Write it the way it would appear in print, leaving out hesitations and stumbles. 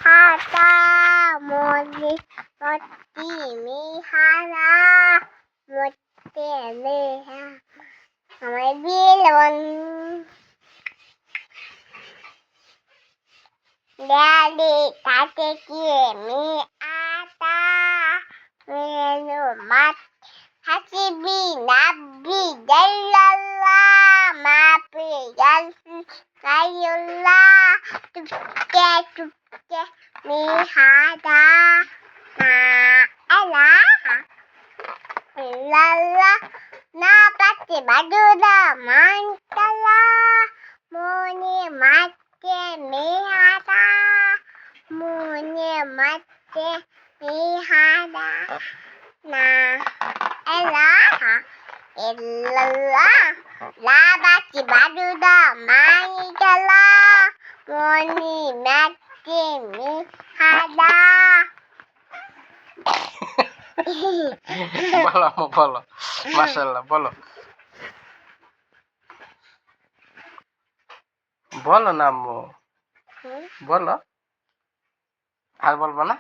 হাতা মনে মতি মিহারা মতে নেহা আমার বিলন Daddy, tate kie mi ata menu mat hasibi nabi jalala mapi jal kayulla tuke mi hada na ala lala na pati baduda mantala moni mate mi hada moni mate mi hada na ala illa la pati baduda mantala moni mate mi hada বলো আম্মু বলো মাশাআল্লাহ বলো বলো না আম্মু বলো আর বলবো না